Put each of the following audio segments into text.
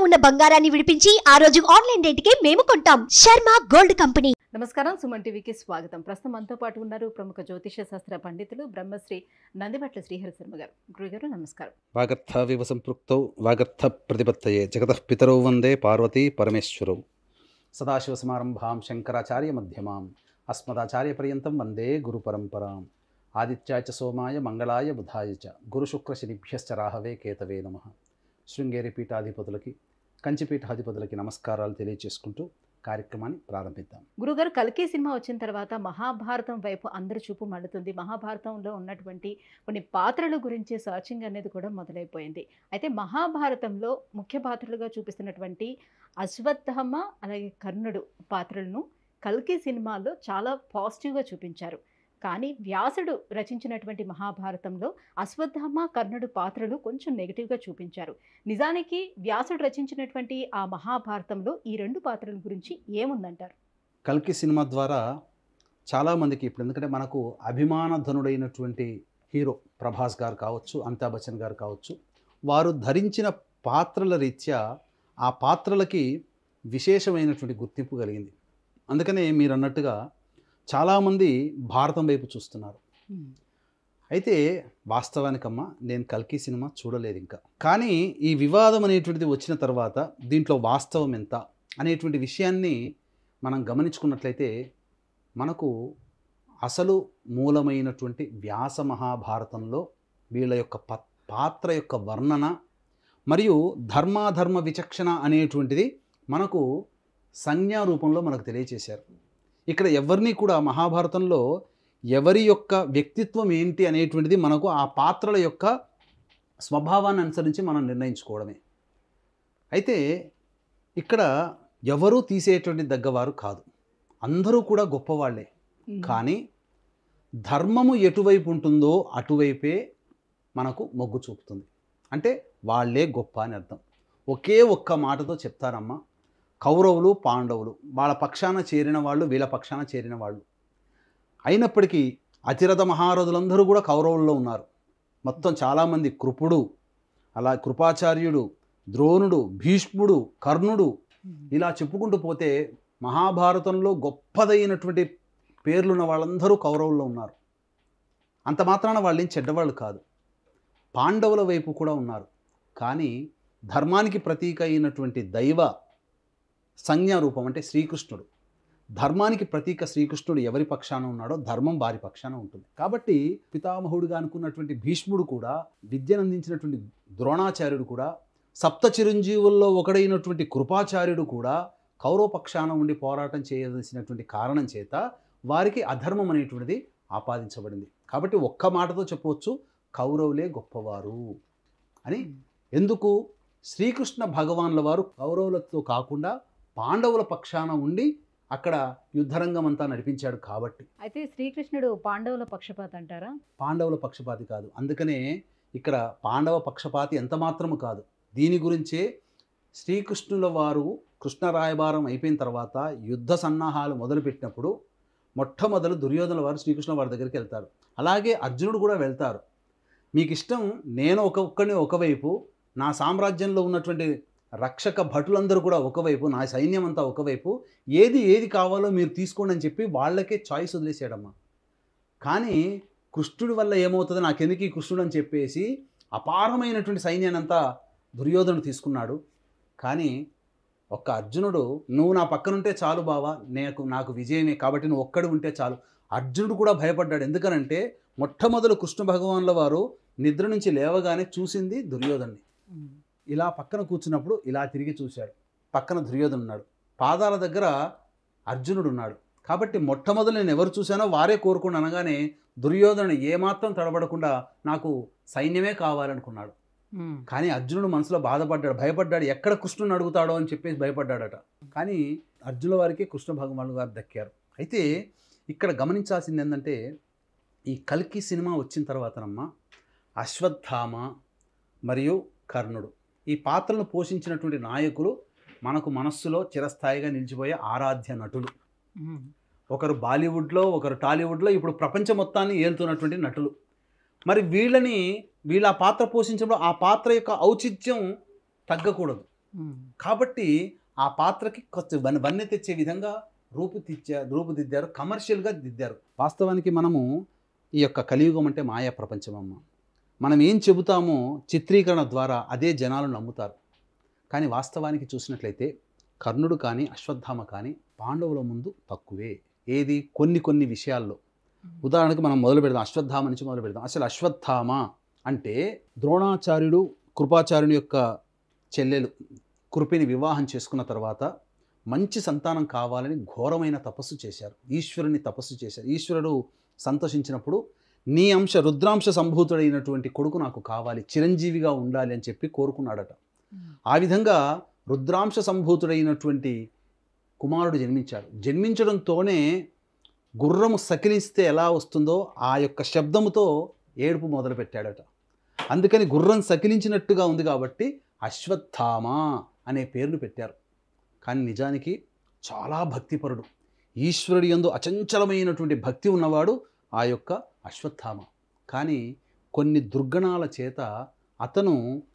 ఉన్న బంగారాన్ని విడిపించి ఆ రోజు ఆన్లైన్ రేటుకే మేము కొంటాం. Sharma gold company. నమస్కారం, సుమన్ టీవీకి స్వాగతం. ప్రస్తుతం మనతో పాటు ఉన్నారు ప్రముఖ జ్యోతిష శాస్త్ర పండితులు బ్రహ్మశ్రీ నందిబట్ల శ్రీహరి శర్మ గారు. గురుగారు నమస్కారం. వాగర్థావివ సంపృక్తౌ వాగర్థ ప్రతిపత్తయే జగతః పితరౌ వందే పార్వతీ పరమేశ్వరౌ. సదాశివసమారంభాం శంకరాచార్య మధ్యమాం అస్మదాచార్య పర్యంతం వందే గురు పరంపరాం. ఆదిత్యాయ చ సోమాయ మంగళాయ బుధాయ చ గురుశుక్ర శనిభ్యశ్చ రాహవే కేతవే నమః. శృంగేరి పీఠాధిపతులకి కంచి పీఠాధిపతులకి నమస్కారాలు తెలియజేసుకుంటూ కార్యక్రమాన్ని ప్రారంభిద్దాం. గురుగారు, కల్కి సినిమా వచ్చిన తర్వాత మహాభారతం వైపు అందరి చూపు మళ్ళుతుంది. మహాభారతంలో ఉన్నటువంటి కొన్ని పాత్రల గురించి సర్చింగ్ అనేది కూడా మొదలైపోయింది. అయితే మహాభారతంలో ముఖ్య పాత్రలుగా చూపిస్తున్నటువంటి అశ్వత్థామ అలాగే కర్ణుడు పాత్రలను కల్కి సినిమాలో చాలా పాజిటివ్గా చూపించారు. కానీ వ్యాసుడు రచించినటువంటి మహాభారతంలో అశ్వత్థామ కర్ణుడు పాత్రలు కొంచెం నెగిటివ్గా చూపించారు. నిజానికి వ్యాసుడు రచించినటువంటి ఆ మహాభారతంలో ఈ రెండు పాత్రల గురించి ఏముందంటారు? కల్కి సినిమా ద్వారా చాలామందికి ఇప్పుడు, ఎందుకంటే మనకు అభిమానధనుడైనటువంటి హీరో ప్రభాస్ గారు కావచ్చు, అమితాబ్ బచ్చన్ గారు కావచ్చు, వారు ధరించిన పాత్రల రీత్యా ఆ పాత్రలకి విశేషమైనటువంటి గుర్తింపు కలిగింది. అందుకనే మీరు అన్నట్టుగా చాలామంది భారతం వైపు చూస్తున్నారు. అయితే వాస్తవానికమ్మా నేను కల్కి సినిమా చూడలేదు ఇంకా. కానీ ఈ వివాదం అనేటువంటిది వచ్చిన తర్వాత దీంట్లో వాస్తవం ఎంత అనేటువంటి విషయాన్ని మనం గమనించుకున్నట్లయితే మనకు అసలు మూలమైనటువంటి వ్యాస మహాభారతంలో వీళ్ళ యొక్క పాత్ర యొక్క వర్ణన మరియు ధర్మాధర్మ విచక్షణ అనేటువంటిది మనకు సంజ్ఞా రూపంలో మనకు తెలియచేశారు. ఇక్కడ ఎవరిని కూడా మహాభారతంలో ఎవరి యొక్క వ్యక్తిత్వం ఏంటి అనేటువంటిది మనకు ఆ పాత్రల యొక్క స్వభావాన్ని అనుసరించి మనం నిర్ణయించుకోవడమే. అయితే ఇక్కడ ఎవరూ తీసేటువంటి దగ్గవారు కాదు, అందరూ కూడా గొప్పవాళ్లే. కానీ ధర్మము ఎటువైపు ఉంటుందో అటువైపే మనకు మొగ్గు చూపుతుంది. అంటే వాళ్ళే గొప్ప అని అర్థం. ఒకే ఒక్క మాటతో చెప్తారమ్మా, కౌరవులు పాండవులు వాళ్ళ పక్షాన చేరిన వాళ్ళు, వీళ్ళ పక్షాన చేరిన వాళ్ళు. అయినప్పటికీ అతిరథ మహారథులందరూ కూడా కౌరవుల్లో ఉన్నారు. మొత్తం చాలామంది, కృపుడు, అలా కృపాచార్యుడు, ద్రోణుడు, భీష్ముడు, కర్ణుడు, ఇలా చెప్పుకుంటూ పోతే మహాభారతంలో గొప్పదైనటువంటి పేర్లున్న వాళ్ళందరూ కౌరవుల్లో ఉన్నారు. అంత మాత్రాన వాళ్ళేం చెడ్డవాళ్ళు కాదు. పాండవుల వైపు కూడా ఉన్నారు. కానీ ధర్మానికి ప్రతీక అయినటువంటి దైవ సంజ్ఞారూపం అంటే శ్రీకృష్ణుడు, ధర్మానికి ప్రతీక శ్రీకృష్ణుడు ఎవరి పక్షాన ఉన్నాడో ధర్మం వారి పక్షాన ఉంటుంది. కాబట్టి పితామహుడుగా అనుకున్నటువంటి భీష్ముడు కూడా, విద్యను అందించినటువంటి ద్రోణాచార్యుడు కూడా, సప్త చిరంజీవుల్లో ఒకడైనటువంటి కృపాచార్యుడు కూడా కౌరవ పక్షాన ఉండి పోరాటం చేయవలసినటువంటి కారణం చేత వారికి అధర్మం అనేటువంటిది ఆపాదించబడింది. కాబట్టి ఒక్క మాటతో చెప్పవచ్చు, కౌరవులే గొప్పవారు అని. ఎందుకు? శ్రీకృష్ణ భగవాన్ల వారు కౌరవులతో కాకుండా పాండవుల పక్షాన ఉండి అక్కడ యుద్ధరంగం అంతా నడిపించాడు కాబట్టి. అయితే శ్రీకృష్ణుడు పాండవుల పక్షపాతి అంటారా? పాండవుల పక్షపాతి కాదు. అందుకనే ఇక్కడ పాండవ పక్షపాతి ఎంత మాత్రము కాదు. దీని గురించే శ్రీకృష్ణుల వారు కృష్ణ రాయబారం అయిపోయిన తర్వాత యుద్ధ సన్నాహాలు మొదలుపెట్టినప్పుడు మొట్టమొదలు దుర్యోధనుల వారు శ్రీకృష్ణ వారి దగ్గరికి వెళ్తారు. అలాగే అర్జునుడు కూడా వెళ్తారు. మీకు ఇష్టం, నేను ఒక్కడిని ఒకవైపు, నా సామ్రాజ్యంలో ఉన్నటువంటి రక్షక భటులందరూ కూడా ఒకవైపు, నా సైన్యం అంతా ఒకవైపు, ఏది కావాలో మీరు తీసుకోండి అని చెప్పి వాళ్ళకే చాయిస్ వదిలేసాడమ్మా. కానీ కృష్ణుడి వల్ల ఏమవుతుంది, నాకెందుకు ఈ కృష్ణుడు అని చెప్పేసి అపారమైనటువంటి సైన్యాన్ని అంతా దుర్యోధనుడు తీసుకున్నాడు. కానీ ఒక్క అర్జునుడు, నువ్వు నా పక్కనుంటే చాలు బావా, నాకు విజయమే, కాబట్టి నువ్వు ఒక్కడు ఉంటే చాలు. అర్జునుడు కూడా భయపడ్డాడు. ఎందుకనంటే మొట్టమొదలు కృష్ణ భగవాన్ల వారు నిద్ర నుంచి లేవగానే చూసింది దుర్యోధన్ని. ఇలా పక్కన కూర్చున్నప్పుడు ఇలా తిరిగి చూశాడు. పక్కన దుర్యోధను ఉన్నాడు, పాదాల దగ్గర అర్జునుడు ఉన్నాడు. కాబట్టి మొట్టమొదలు నేను ఎవరు చూశానో వారే కోరుకుని అనగానే దుర్యోధను ఏమాత్రం తడబడకుండా నాకు సైన్యమే కావాలనుకున్నాడు. కానీ అర్జునుడు మనసులో బాధపడ్డాడు, భయపడ్డాడు. ఎక్కడ కృష్ణుని అడుగుతాడో అని చెప్పేసి భయపడ్డాడట. కానీ అర్జునుల వారికి కృష్ణ భగవానులు గారు దక్కారు. అయితే ఇక్కడ గమనించాల్సింది ఏంటంటే, ఈ కల్కి సినిమా వచ్చిన తర్వాతనమ్మ అశ్వత్థామ మరియు కర్ణుడు ఈ పాత్రలను పోషించినటువంటి నాయకులు మనకు మనస్సులో చిరస్థాయిగా నిలిచిపోయే ఆరాధ్య నటులు. ఒకరు బాలీవుడ్లో, ఒకరు టాలీవుడ్లో, ఇప్పుడు ప్రపంచం మొత్తాన్ని ఏలుతున్నటువంటి నటులు. మరి వీళ్ళ పాత్ర పోషించడంలో ఆ పాత్ర యొక్క ఔచిత్యం తగ్గకూడదు. కాబట్టి ఆ పాత్రకి కొంచెం వన్నె తెచ్చే విధంగా రూపుదిద్దారు, కమర్షియల్గా దిద్దారు. వాస్తవానికి మనము ఈ యొక్క కలియుగం అంటే మాయా ప్రపంచం అమ్మ. మనం ఏం చెబుతామో చిత్రీకరణ ద్వారా అదే జనాలు నమ్ముతారు. కానీ వాస్తవానికి చూసినట్లయితే కర్ణుడు కానీ అశ్వత్థామ కానీ పాండవుల ముందు తక్కువే. ఏది కొన్ని విషయాల్లో. ఉదాహరణకు మనం మొదలు పెడదాం, అశ్వత్థామ నుంచి మొదలు పెడదాం. అసలు అశ్వత్థామ అంటే ద్రోణాచార్యుడు కృపాచార్యుని యొక్క చెల్లెలు కృపిని వివాహం చేసుకున్న తర్వాత మంచి సంతానం కావాలని ఘోరమైన తపస్సు చేశారు, ఈశ్వరుని తపస్సు చేశారు. ఈశ్వరుడు సంతోషించినప్పుడు నీ అంశ రుద్రాంశ సంభూతుడైనటువంటి కొడుకు నాకు కావాలి, చిరంజీవిగా ఉండాలి అని చెప్పి కోరుకున్నాడట. ఆ విధంగా రుద్రాంశ సంభూతుడైనటువంటి కుమారుడు జన్మించాడు. జన్మించడంతోనే గుర్రము సకిలిస్తే ఎలా వస్తుందో ఆ యొక్క శబ్దముతో ఏడుపు మొదలుపెట్టాడట. అందుకని గుర్రం సకిలించినట్టుగా ఉంది కాబట్టి అశ్వత్థామ అనే పేరును పెట్టారు. కానీ నిజానికి చాలా భక్తిపరుడు, ఈశ్వరుడి యందు అచంచలమైనటువంటి భక్తి ఉన్నవాడు ఆ యొక్క అశ్వత్థామ. కానీ కొన్ని దుర్గణాల చేత అతను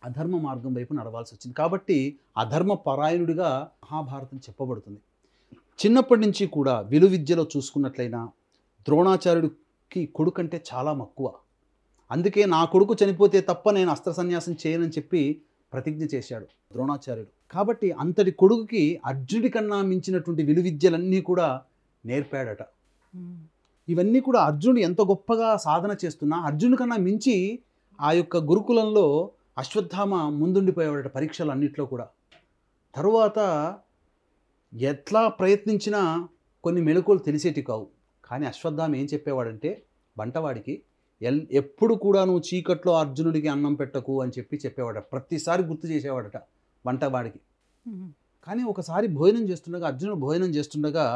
అధర్మ మార్గం వైపు నడవాల్సి వచ్చింది. కాబట్టి అధర్మ పరాయణుడిగా మహాభారతం చెప్పబడుతుంది. చిన్నప్పటి నుంచి కూడా విలువిద్యలో చూసుకున్నట్లయినా ద్రోణాచార్యుడికి కొడుకంటే చాలా మక్కువ. అందుకే నా కొడుకు చనిపోతే తప్ప నేను అస్త్ర సన్యాసం చేయనని చెప్పి ప్రతిజ్ఞ చేశాడు ద్రోణాచార్యుడు. కాబట్టి అంతటి కొడుకుకి అర్జునుడి కన్నా మించినటువంటి విలువిద్యలన్నీ కూడా నేర్పాడట. ఇవన్నీ కూడా అర్జునుడు ఎంత గొప్పగా సాధన చేస్తున్నా అర్జునుడి కన్నా మించి ఆ యొక్క గురుకులంలో అశ్వత్థామ ముందుండిపోయేవాడట పరీక్షలు అన్నిట్లో కూడా. తరువాత ఎట్లా ప్రయత్నించినా కొన్ని మెలకువలు తెలిసేటి కావు. కానీ అశ్వత్థామ ఏం చెప్పేవాడంటే వంటవాడికి ఎప్పుడు కూడా నువ్వు చీకట్లో అర్జునుడికి అన్నం పెట్టకు అని చెప్పేవాడట. ప్రతిసారి గుర్తు చేసేవాడట వంటవాడికి. కానీ ఒకసారి అర్జునుడు భోజనం చేస్తుండగా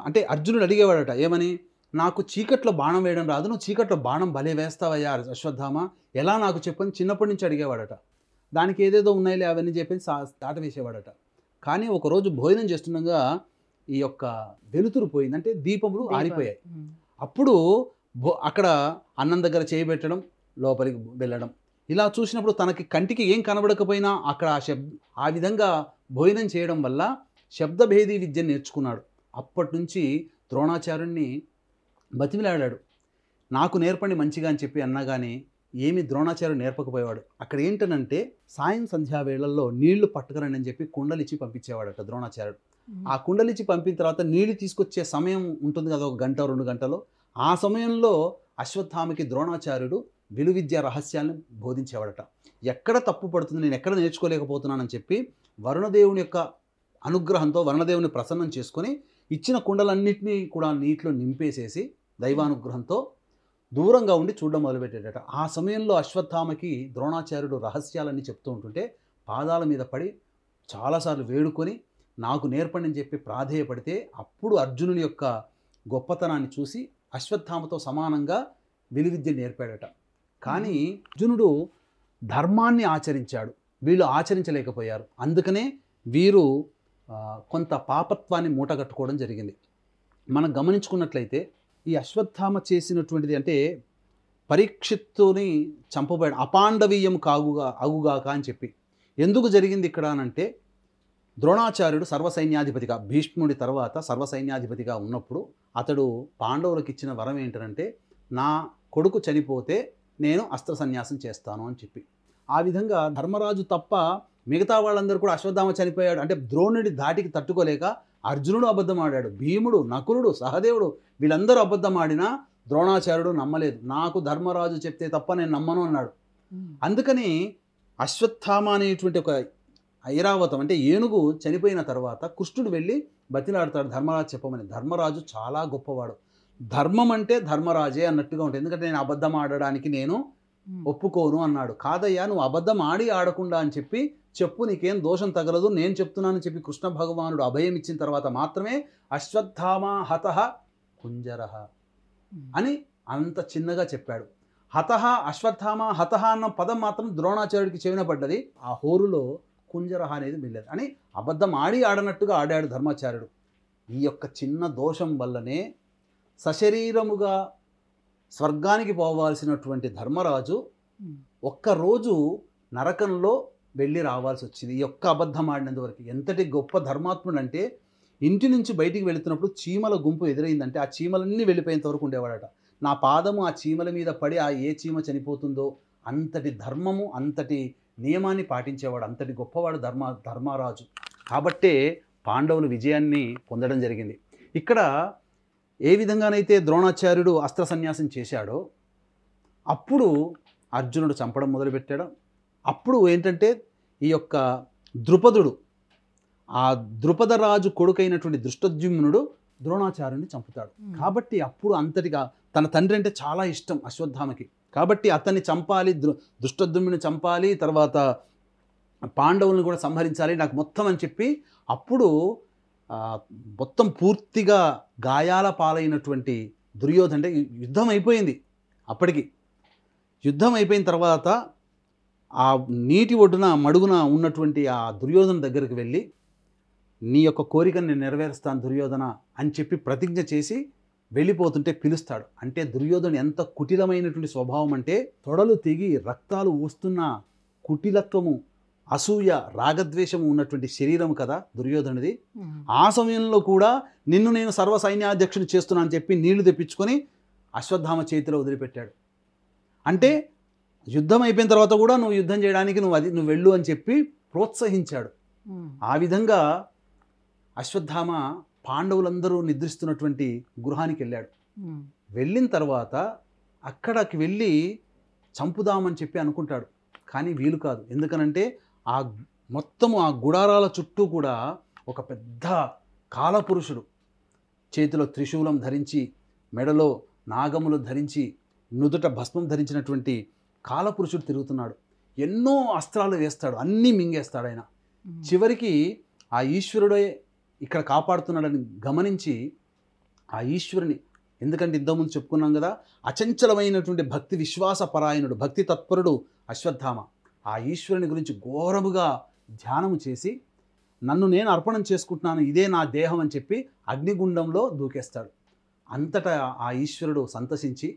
అంటే అర్జునుడు అడిగేవాడట, ఏమని, నాకు చీకట్లో బాణం వేయడం రాదు, నువ్వు చీకట్లో బాణం భలే వేస్తావయ్యా అశ్వత్థామ, ఎలా నాకు చెప్పని చిన్నప్పటి నుంచి అడిగేవాడట. దానికి ఏదేదో ఉన్నాయిలే అవన్నీ చెప్పి దాట వేసేవాడట. కానీ ఒకరోజు భోజనం చేస్తుండగా ఈ యొక్క వెలుతురు పోయింది, అంటే దీపములు ఆరిపోయాయి. అప్పుడు అక్కడ అన్నం దగ్గర చేయబెట్టడం, లోపలికి వెళ్ళడం, ఇలా చూసినప్పుడు తనకి కంటికి ఏం కనబడకపోయినా అక్కడ ఆ విధంగా భోజనం చేయడం వల్ల శబ్దభేదీ విద్య నేర్చుకున్నాడు. అప్పటి నుంచి ద్రోణాచార్యుడిని బతిమిలాడాడు, నాకు నేర్పండి మంచిగా అని చెప్పి అన్నా కానీ ఏమి ద్రోణాచార్యుడు నేర్పకపోయేవాడు. అక్కడ ఏంటనంటే సాయం సంధ్యా వేళల్లో నీళ్లు పట్టుకురండి అని చెప్పి కుండలిచ్చి పంపించేవాడట ద్రోణాచార్యుడు. ఆ కుండలిచ్చి పంపిన తర్వాత నీళ్లు తీసుకొచ్చే సమయం ఉంటుంది కదా, 1 గంట 2 గంటలో. ఆ సమయంలో అశ్వత్థామకి ద్రోణాచార్యుడు విలువిద్య రహస్యాలను బోధించేవాడట. ఎక్కడ తప్పు పడుతుంది, నేను ఎక్కడ నేర్చుకోలేకపోతున్నానని చెప్పి వరుణదేవుని యొక్క అనుగ్రహంతో వరుణదేవుని ప్రసన్నం చేసుకొని ఇచ్చిన కుండలన్నింటినీ కూడా నీటిలో నింపేసేసి దైవానుగ్రహంతో దూరంగా ఉండి చూడడం మొదలుపెట్టాడట. ఆ సమయంలో అశ్వత్థామకి ద్రోణాచార్యుడు రహస్యాలన్నీ చెప్తూ ఉంటుంటే పాదాల మీద పడి చాలాసార్లు వేడుకొని నాకు నేర్పండి అని చెప్పి ప్రాధేయపడితే అప్పుడు అర్జునుని యొక్క గొప్పతనాన్ని చూసి అశ్వత్థామతో సమానంగా విలువిద్య నేర్పాడట. కానీ అర్జునుడు ధర్మాన్ని ఆచరించాడు, వీళ్ళు ఆచరించలేకపోయారు. అందుకనే వీరు కొంత పాపత్వాన్ని మూటగట్టుకోవడం జరిగింది. మనం గమనించుకున్నట్లయితే ఈ అశ్వత్థామ చేసినటువంటిది అంటే పరీక్షిత్తుని చంపబోయాడు, అపాండవీయం అగుగాక అని చెప్పి. ఎందుకు జరిగింది ఇక్కడ అనంటే ద్రోణాచార్యుడు సర్వసైన్యాధిపతిగా, భీష్ముడి తర్వాత సర్వసైన్యాధిపతిగా ఉన్నప్పుడు అతడు పాండవులకు ఇచ్చిన వరం ఏంటంటే నా కొడుకు చనిపోతే నేను అస్త్ర సన్యాసం చేస్తాను అని చెప్పి. ఆ విధంగా ధర్మరాజు తప్ప మిగతా వాళ్ళందరూ కూడా అశ్వత్థామ చనిపోయాడు అంటే ద్రోణుడి ధాటికి తట్టుకోలేక అర్జునుడు అబద్ధం ఆడాడు, భీముడు, నకులుడు, సహదేవుడు వీళ్ళందరూ అబద్ధం ఆడినా ద్రోణాచార్యుడు నమ్మలేదు. నాకు ధర్మరాజు చెప్తే తప్ప నేను నమ్మను అన్నాడు. అందుకని అశ్వత్థామ అనేటువంటి ఒక ఐరావతం అంటే ఏనుగు చనిపోయిన తర్వాత కృష్ణుడు వెళ్ళి బతిలాడతాడు ధర్మరాజు చెప్పమని. ధర్మరాజు చాలా గొప్పవాడు, ధర్మం అంటే ధర్మరాజే అన్నట్టుగా ఉంటుంది. ఎందుకంటే నేను అబద్ధం ఆడడానికి నేను ఒప్పుకోను అన్నాడు. కాదయ్యా నువ్వు అబద్ధం ఆడకుండా అని చెప్పి చెప్పు, నీకేం దోషం తగలదు, నేను చెప్తున్నానని చెప్పి కృష్ణ భగవానుడు అభయం ఇచ్చిన తర్వాత మాత్రమే అశ్వత్థామ హతః కుంజరః అని అంత చిన్నగా చెప్పాడు. హతః అశ్వత్థామ హతః అన్న పదం మాత్రం ద్రోణాచార్యుడికి చెవిన పడ్డది. ఆ హోరులో కుంజరః అనేది మిల్లదు అని అబద్ధం ఆడనట్టుగా ఆడాడు ధర్మాచార్యుడు. ఈ యొక్క చిన్న దోషం వల్లనే సశరీరముగా స్వర్గానికి పోవాల్సినటువంటి ధర్మరాజు ఒక్కరోజు నరకంలో వెళ్ళి రావాల్సి వచ్చింది ఈ ఒక్క అబద్ధం ఆడినందువరకు. ఎంతటి గొప్ప ధర్మాత్ముడు అంటే ఇంటి నుంచి బయటికి వెళుతున్నప్పుడు చీమల గుంపు ఎదురైందంటే ఆ చీమలన్నీ వెళ్ళిపోయేంత వరకు ఉండేవాడట. నా పాదము ఆ చీమల మీద పడి ఆ ఏ చీమ చనిపోతుందో అంతటి ధర్మము, అంతటి నియమాన్ని పాటించేవాడు, అంతటి గొప్పవాడు ధర్మరాజు. కాబట్టే పాండవులు విజయాన్ని పొందడం జరిగింది. ఇక్కడ ఏ విధంగానైతే ద్రోణాచార్యుడు అస్త్ర సన్యాసం చేశాడో అప్పుడు అర్జునుడు చంపడం మొదలుపెట్టాడు. అప్పుడు ఏంటంటే ఈ యొక్క ద్రుపదుడు, ఆ ద్రుపదరాజు కొడుకైనటువంటి దృష్టద్యుమ్నుడు ద్రోణాచార్యుని చంపుతాడు. కాబట్టి అప్పుడు అంతటిగా తన తండ్రి అంటే చాలా ఇష్టం అశ్వత్థామకి. కాబట్టి అతన్ని చంపాలి, దృష్టద్యుమ్నుని చంపాలి, తర్వాత పాండవులను కూడా సంహరించాలి నాకు మొత్తం అని చెప్పి అప్పుడు మొత్తం పూర్తిగా గాయాల పాలైనటువంటి దుర్యోధన, అంటే యుద్ధం అయిపోయింది. అప్పటికి యుద్ధం అయిపోయిన తర్వాత ఆ నీటి ఒడ్డున మడుగున ఉన్నటువంటి ఆ దుర్యోధన దగ్గరికి వెళ్ళి నీ యొక్క కోరికను నేను నెరవేరుస్తాను దుర్యోధన అని చెప్పి ప్రతిజ్ఞ చేసి వెళ్ళిపోతుంటే పిలుస్తాడు. అంటే దుర్యోధను ఎంత కుటిలమైనటువంటి స్వభావం అంటే తొడలు తెగి రక్తాలు ఊస్తున్న కుటిలత్వము, అసూయ, రాగద్వేషము ఉన్నటువంటి శరీరం కదా దుర్యోధనుడిది. ఆ సమయంలో కూడా నిన్ను నేను సర్వ సైన్యాధ్యక్షుని చేస్తున్నా అని చెప్పి నీళ్లు తెప్పించుకొని అశ్వత్థామ చేతిలో వదిలిపెట్టాడు. అంటే యుద్ధం అయిపోయిన తర్వాత కూడా నువ్వు యుద్ధం చేయడానికి నువ్వు వెళ్ళు అని చెప్పి ప్రోత్సహించాడు. ఆ విధంగా అశ్వత్థామ పాండవులందరూ నిద్రిస్తున్నటువంటి గృహానికి వెళ్ళాడు. వెళ్ళిన తర్వాత అక్కడికి వెళ్ళి చంపుదామని చెప్పి అనుకుంటాడు. కానీ వీలు కాదు. ఎందుకనంటే ఆ మొత్తము ఆ గుడారాల చుట్టూ కూడా ఒక పెద్ద కాలపురుషుడు చేతిలో త్రిశూలం ధరించి, మెడలో నాగములు ధరించి, నుదుట భస్మం ధరించినటువంటి కాలపురుషుడు తిరుగుతున్నాడు. ఎన్నో అస్త్రాలు వేస్తాడు, అన్నీ మింగేస్తాడు ఆయన. చివరికి ఆ ఈశ్వరుడే ఇక్కడ కాపాడుతున్నాడని గమనించి ఆ ఈశ్వరుని, ఎందుకంటే ఇంతకుముందు చెప్పుకున్నాం కదా, అచంచలమైనటువంటి భక్తి విశ్వాస పరాయణుడు, భక్తి తత్పరుడు అశ్వత్థామ. ఆ ఈశ్వరుని గురించి ఘోరముగా ధ్యానము చేసి నన్ను నేను అర్పణం చేసుకుంటున్నాను, ఇదే నా దేహం అని చెప్పి అగ్నిగుండంలో దూకేస్తాడు. అంతటా ఆ ఈశ్వరుడు సంతసించి,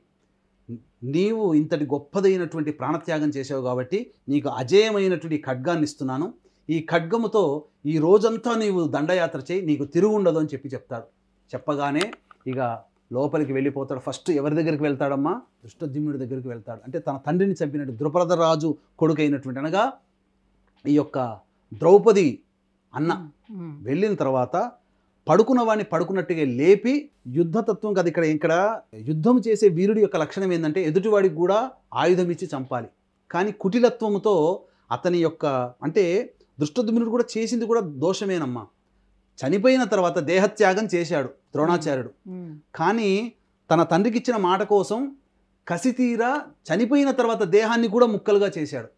నీవు ఇంతటి గొప్పదైనటువంటి ప్రాణత్యాగం చేసావు కాబట్టి నీకు అజేయమైనటువంటి ఖడ్గాన్ని ఇస్తున్నాను. ఈ ఖడ్గముతో ఈ రోజంతా నీవు దండయాత్ర చేయి, నీకు తిరుగుండదు అని చెప్తాడు. చెప్పగానే ఇక లోపలికి వెళ్ళిపోతాడు. ఫస్ట్ ఎవరి దగ్గరికి వెళ్తాడమ్మా? దృష్టద్యుమ్నుడి దగ్గరికి వెళ్తాడు. అంటే తన తండ్రిని చంపినట్టు ద్రుపదరాజు కొడుకు అయినటువంటి, అనగా ఈ యొక్క ద్రౌపది అన్న. వెళ్ళిన తర్వాత పడుకున్న వాడిని పడుకున్నట్టుగా లేపి, యుద్ధతత్వం కదా ఇక్కడ యుద్ధం చేసే వీరుడి యొక్క లక్షణం ఏంటంటే ఎదుటివాడికి కూడా ఆయుధం ఇచ్చి చంపాలి. కానీ కుటిలత్వముతో అతని యొక్క, అంటే దృష్టద్యుమ్నుడు కూడా చేసింది కూడా దోషమేనమ్మా. చనిపోయిన తర్వాత దేహత్యాగం చేశాడు ద్రోణాచార్యుడు. కానీ తన తండ్రికి ఇచ్చిన మాట కోసం కసితీరా చనిపోయిన తర్వాత దేహాన్ని కూడా ముక్కలుగా చేశాడు.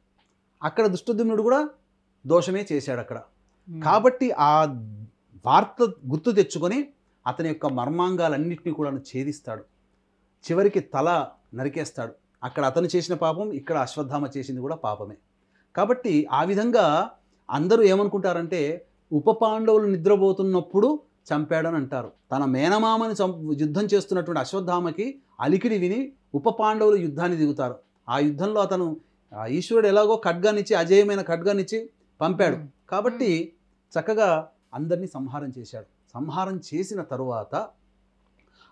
అక్కడ దృష్టద్యుమ్నుడు కూడా దోషమే చేశాడు అక్కడ. కాబట్టి ఆ వార్త గుర్తు తెచ్చుకొని అతని యొక్క మర్మాంగాలన్నింటినీ కూడా ఛేదిస్తాడు. చివరికి తల నరికేస్తాడు. అక్కడ అతను చేసిన పాపం, ఇక్కడ అశ్వత్థామ చేసింది కూడా పాపమే. కాబట్టి ఆ విధంగా అందరూ ఏమనుకుంటారంటే ఉప పాండవులు నిద్రపోతున్నప్పుడు చంపాడని అంటారు. తన మేనమామని యుద్ధం చేస్తున్నటువంటి అశ్వత్థామకి అలికిడి విని ఉప పాండవులు యుద్ధాన్ని దిగుతారు. ఆ యుద్ధంలో అతను ఈశ్వరుడు ఎలాగో ఖడ్గానిచ్చి, అజేయమైన ఖడ్గానిచ్చి పంపాడు. కాబట్టి చక్కగా అందరినీ సంహారం చేశాడు. సంహారం చేసిన తరువాత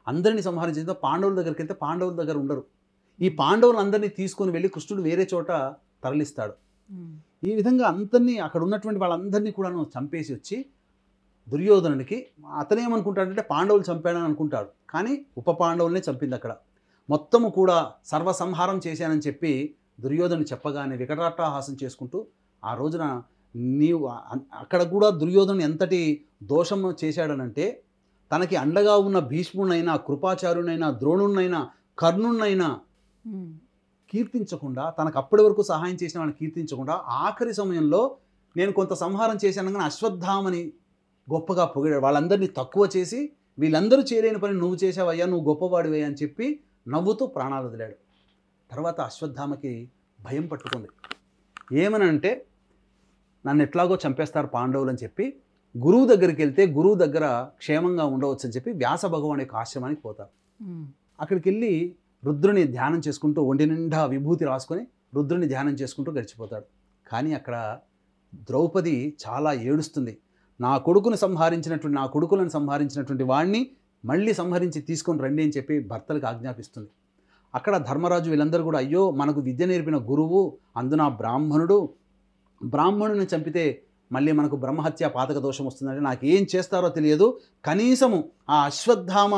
అందరినీ సంహారం చేసిన పాండవుల దగ్గరికి వెళ్తే పాండవుల దగ్గర ఉండరు. ఈ పాండవులందరినీ తీసుకొని వెళ్ళి కృష్ణుడు వేరే చోట తరలిస్తాడు. ఈ విధంగా అందరినీ, అక్కడ ఉన్నటువంటి వాళ్ళందరినీ కూడా చంపేసి వచ్చి దుర్యోధనుడికి, అతనేమనుకుంటాడంటే పాండవులు చంపాడని అనుకుంటాడు. కానీ ఉప పాండవులనే చంపింది అక్కడ. మొత్తము కూడా సర్వసంహారం చేశానని చెప్పి దుర్యోధను చెప్పగానే వికటాట్టహాసం చేసుకుంటూ, ఆ రోజున నీవు అక్కడ కూడా దుర్యోధను ఎంతటి దోషం చేశాడనంటే, తనకి అండగా ఉన్న భీష్మునైనా, కృపాచార్యునైనా, ద్రోణునైనా, కర్ణునైనా కీర్తించకుండా, తనకు అప్పటి వరకు సహాయం చేసిన వాళ్ళని కీర్తించకుండా, ఆఖరి సమయంలో నేను కొంత సంహారం చేశాను కానీ అశ్వత్థామని గొప్పగా పొగిడాడు. వాళ్ళందరినీ తక్కువ చేసి, వీళ్ళందరూ చేయలేని పని నువ్వు చేసావయ్యా, నువ్వు గొప్పవాడివే అని చెప్పి నవ్వుతూ ప్రాణాలు వదిలాడు. తర్వాత అశ్వత్థామకి భయం పట్టుకుంది. ఏమనంటే, నన్ను ఎట్లాగో చంపేస్తారు పాండవులు అని చెప్పి గురువు దగ్గరికి వెళ్తే గురువు దగ్గర క్షేమంగా ఉండవచ్చు అని చెప్పి వ్యాస భగవాన్ యొక్క ఆశ్రమానికి పోతారు. అక్కడికి వెళ్ళి రుద్రుని ధ్యానం చేసుకుంటూ, ఒంటి నిండా విభూతి రాసుకొని రుద్రుని ధ్యానం చేసుకుంటూ గడిచిపోతాడు. కానీ అక్కడ ద్రౌపది చాలా ఏడుస్తుంది. నా కొడుకులను సంహరించినటువంటి వాడిని మళ్ళీ సంహరించి తీసుకొని రండి అని చెప్పి భర్తలకు ఆజ్ఞాపిస్తుంది. అక్కడ ధర్మరాజు వీళ్ళందరూ కూడా అయ్యో మనకు విద్య నేర్పిన గురువు, అందున బ్రాహ్మణుని చంపితే మళ్ళీ మనకు బ్రహ్మహత్య పాతక దోషం వస్తుందంటే నాకు ఏం చేస్తారో తెలియదు, కనీసము ఆ అశ్వత్థామ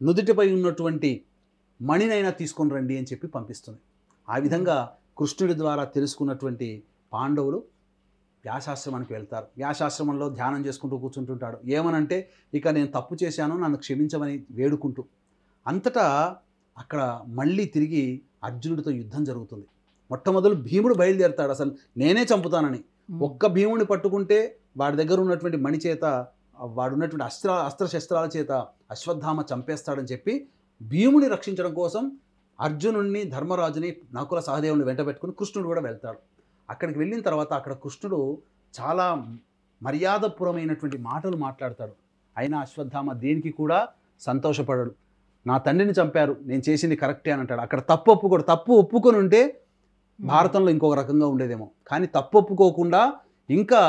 నుదుటిపై ఉన్నటువంటి మణినైనా తీసుకొని రండి అని చెప్పి పంపిస్తుంది. ఆ విధంగా కృష్ణుడి ద్వారా తెలుసుకున్నటువంటి పాండవులు వ్యాసాశ్రమానికి వెళ్తారు. వ్యాసాశ్రమంలో ధ్యానం చేసుకుంటూ కూర్చుంటుంటాడు. ఏమనంటే ఇక నేను తప్పు చేశాను, నన్ను క్షమించమని వేడుకుంటూ. అంతటా అక్కడ మళ్ళీ తిరిగి అర్జునుడితో యుద్ధం జరుగుతుంది. మొట్టమొదలు భీముడు బయలుదేరుతాడు, అసలు నేనే చంపుతానని. ఒక్క భీముడిని పట్టుకుంటే వాడి దగ్గర ఉన్నటువంటి మణి చేత, వాడున్నటువంటి అస్త్రశస్త్రాల చేత అశ్వత్థామ చంపేస్తాడని చెప్పి భీముని రక్షించడం కోసం అర్జునుడిని, ధర్మరాజుని, నకుల సహదేవుని వెంట పెట్టుకుని కృష్ణుడు కూడా వెళ్తాడు. అక్కడికి వెళ్ళిన తర్వాత అక్కడ కృష్ణుడు చాలా మర్యాదపూర్వమైనటువంటి మాటలు మాట్లాడతాడు. అయినా అశ్వత్థామ దేనికి కూడా సంతోషపడడు. నా తండ్రిని చంపారు, నేను చేసింది కరెక్టే అని అంటాడు. అక్కడ తప్పు ఒప్పుకొని ఉంటే భారతంలో ఇంకొక రకంగా ఉండేదేమో. కానీ తప్పు ఒప్పుకోకుండా ఇంకా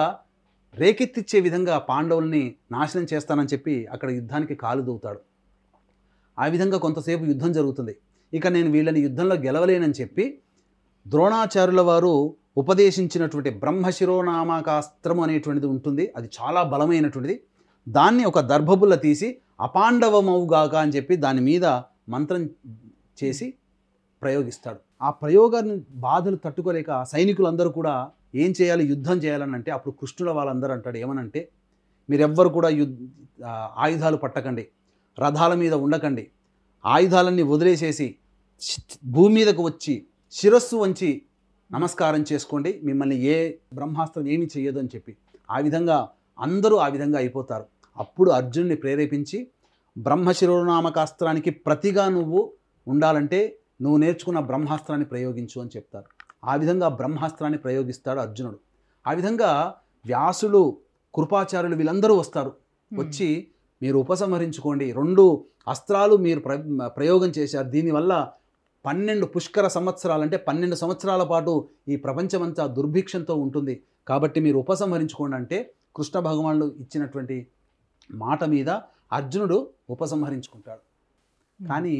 రేకెత్తిచ్చే విధంగా పాండవుల్ని నాశనం చేస్తానని చెప్పి అక్కడ యుద్ధానికి కాలు దూవుతాడు. ఆ విధంగా కొంతసేపు యుద్ధం జరుగుతుంది. ఇక నేను వీళ్ళని యుద్ధంలో గెలవలేనని చెప్పి ద్రోణాచార్యుల వారు ఉపదేశించినటువంటి బ్రహ్మశిరోనామకాస్త్రం అనేటువంటిది ఉంటుంది. అది చాలా బలమైనటువంటిది. దాన్ని ఒక దర్భబుల్ల తీసి అపాండవమవుగాక అని చెప్పి దాని మీద మంత్రం చేసి ప్రయోగిస్తాడు. ఆ ప్రయోగాన్ని బాధలు తట్టుకోలేక సైనికులందరూ కూడా ఏం చేయాలి, యుద్ధం చేయాలని అంటే అప్పుడు కృష్ణుల వాళ్ళందరూ అంటాడు ఏమనంటే, మీరెవ్వరు కూడా ఆయుధాలు పట్టకండి, రథాల మీద ఉండకండి, ఆయుధాలన్నీ వదిలేసేసి భూమి మీదకు వచ్చి శిరస్సు వంచి నమస్కారం చేసుకోండి, మిమ్మల్ని ఏ బ్రహ్మాస్త్రం ఏమీ చెయ్యదు అని చెప్పి. ఆ విధంగా అందరూ ఆ విధంగా అయిపోతారు. అప్పుడు అర్జునుడిని ప్రేరేపించి బ్రహ్మశిరోనామకాస్త్రానికి ప్రతిగా నువ్వు ఉండాలంటే నువ్వు నేర్చుకున్న బ్రహ్మాస్త్రాన్ని ప్రయోగించు అని చెప్తారు. ఆ విధంగా బ్రహ్మాస్త్రాన్ని ప్రయోగిస్తాడు అర్జునుడు. ఆ విధంగా వ్యాసులు, కృపాచార్యులు వీళ్ళందరూ వస్తారు. వచ్చి మీరు ఉపసంహరించుకోండి, 2 అస్త్రాలు మీరు ప్రయోగం చేశారు, దీనివల్ల 12 పుష్కర సంవత్సరాలు అంటే 12 సంవత్సరాల పాటు ఈ ప్రపంచమంతా దుర్భిక్షంతో ఉంటుంది, కాబట్టి మీరు ఉపసంహరించుకోండి అంటే కృష్ణ భగవానుడు ఇచ్చినటువంటి మాట మీద అర్జునుడు ఉపసంహరించుకుంటాడు. కానీ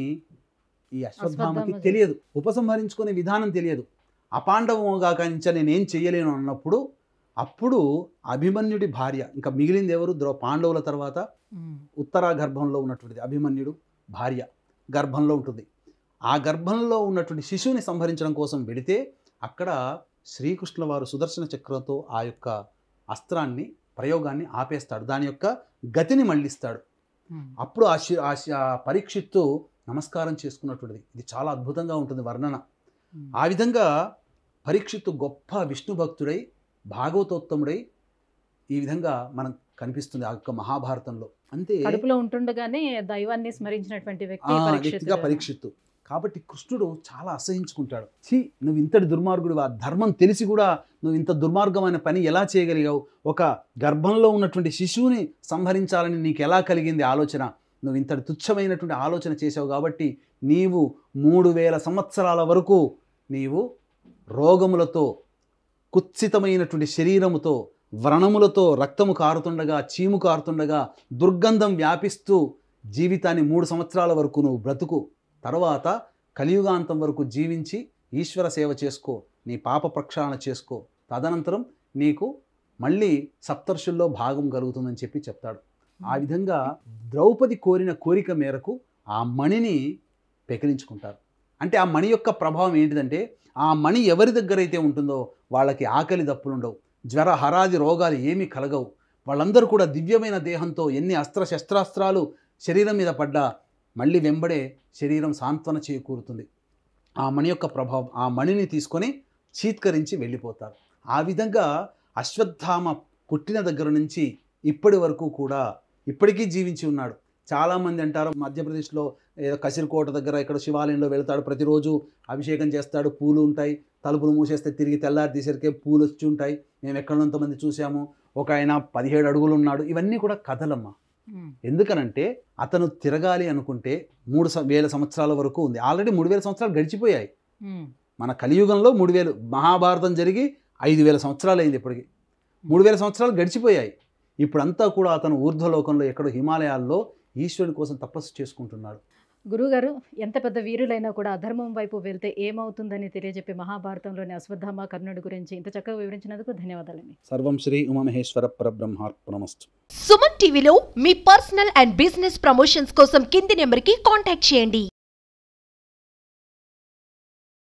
ఈ అశ్వత్థామకి తెలియదు, ఉపసంహరించుకునే విధానం తెలియదు. అపాండవముగా కానించా నేనేం చెయ్యలేను అన్నప్పుడు అప్పుడు అభిమన్యుడి భార్య, ఇంకా మిగిలింది ఎవరు, పాండవుల తర్వాత ఉత్తరా గర్భంలో ఉన్నటువంటిది అభిమన్యుడు భార్య గర్భంలో ఉంటుంది. ఆ గర్భంలో ఉన్నటువంటి శిశువుని సంహరించడం కోసం వెడితే అక్కడ శ్రీకృష్ణుల వారు సుదర్శన చక్రంతో ఆ యొక్క అస్త్రాన్ని ప్రయోగాన్ని ఆపేస్తాడు, దాని యొక్క గతిని మళ్ళిస్తాడు. అప్పుడు ఆ పరీక్షిత్తు నమస్కారం చేసుకున్నటువంటిది. ఇది చాలా అద్భుతంగా ఉంటుంది వర్ణన. ఆ విధంగా పరీక్షిత్తు గొప్ప విష్ణు భక్తుడై భాగవతోత్తముడై ఈ విధంగా మనం కనిపిస్తుంది ఆ యొక్క మహాభారతంలో. అంతే కడుపులో ఉంటుండగానే దైవాన్ని స్మరించినటువంటి వ్యక్తిగా పరీక్షిత్తు. కాబట్టి కృష్ణుడు చాలా అసహించుకుంటాడు. నువ్వు ఇంతటి దుర్మార్గుడు, ఆ ధర్మం తెలిసి కూడా నువ్వు ఇంత దుర్మార్గమైన పని ఎలా చేయగలిగావు, ఒక గర్భంలో ఉన్నటువంటి శిశువుని సంహరించాలని నీకు ఎలా కలిగింది ఆలోచన, నువ్వు ఇంతటి తుచ్చమైనటువంటి ఆలోచన చేసావు, కాబట్టి నీవు 3000 సంవత్సరాల వరకు నీవు రోగములతో, కుత్సితమైనటువంటి శరీరముతో, వ్రణములతో, రక్తము కారుతుండగా, చీము కారుతుండగా, దుర్గంధం వ్యాపిస్తూ జీవితాన్ని 3 సంవత్సరాల వరకు నువ్వు బ్రతుకు, తర్వాత కలియుగాంతం వరకు జీవించి ఈశ్వర సేవ చేసుకో, నీ పాప ప్రక్షాళన చేసుకో, తదనంతరం నీకు మళ్ళీ సప్తర్షుల్లో భాగం కలుగుతుందని చెప్పి చెప్తాడు. ఆ విధంగా ద్రౌపది కోరిన కోరిక మేరకు ఆ మణిని పెకిలించుకుంటారు. అంటే ఆ మణి యొక్క ప్రభావం ఏంటిదంటే, ఆ మణి ఎవరి దగ్గర అయితే ఉంటుందో వాళ్ళకి ఆకలి దప్పులుండవు, జ్వర హరాది రోగాలు ఏమీ కలగవు. వాళ్ళందరూ కూడా దివ్యమైన దేహంతో ఎన్ని శస్త్రాస్త్రాలు శరీరం మీద పడ్డా మళ్ళీ వెంబడే శరీరం సాంత్వన చేకూరుతుంది. ఆ మణి యొక్క ప్రభావం, ఆ మణిని తీసుకొని చీత్కరించి వెళ్ళిపోతారు. ఆ విధంగా అశ్వత్థామ పుట్టిన దగ్గర నుంచి ఇప్పటి వరకు కూడా ఇప్పటికీ జీవించి ఉన్నాడు. చాలామంది అంటారు మధ్యప్రదేశ్లో ఏదో కసిరికోట దగ్గర ఇక్కడ శివాలయంలో వెళ్తాడు, ప్రతిరోజు అభిషేకం చేస్తాడు, పూలు ఉంటాయి, తలుపులు మూసేస్తే తిరిగి తెల్లారి తీసరికే పూలు వచ్చి ఉంటాయి, మేము ఎక్కడంతమంది చూసాము, ఒక ఆయన 17 అడుగులు ఉన్నాడు. ఇవన్నీ కూడా కథలమ్మ. ఎందుకనంటే అతను తిరగాలి అనుకుంటే 3000 సంవత్సరాల వరకు ఉంది. ఆల్రెడీ 3000 సంవత్సరాలు గడిచిపోయాయి. మన కలియుగంలో 3000, మహాభారతం జరిగి 5000 సంవత్సరాలు అయింది ఇప్పటికి. 3000 సంవత్సరాలు గడిచిపోయాయి. ఇప్పుడంతా కూడా అతను ఊర్ధ్వలోకంలో ఎక్కడో హిమాలయాల్లో ఈశ్వరుని కోసం తపస్సు చేసుకుంటున్నాడు. గురుగారు ఎంత పెద్ద వీరులైనా కూడా అధర్మం వైపు వెళ్తే ఏమవుతుందని తెలియజెప్పే మహాభారతంలోని అశ్వత్థామ కర్ణుడి గురించి ఇంత చక్కగా వివరించినందుకు ధన్యవాదాలండి. సర్వం శ్రీ ఉమామహేశ్వర పరబ్రహ్మార్పణమస్తు. సుమన్ టీవీలో మీ పర్సనల్ అండ్ బిజినెస్ ప్రమోషన్స్ కోసం కింది నెంబర్కి కాంటాక్ట్ చేయండి.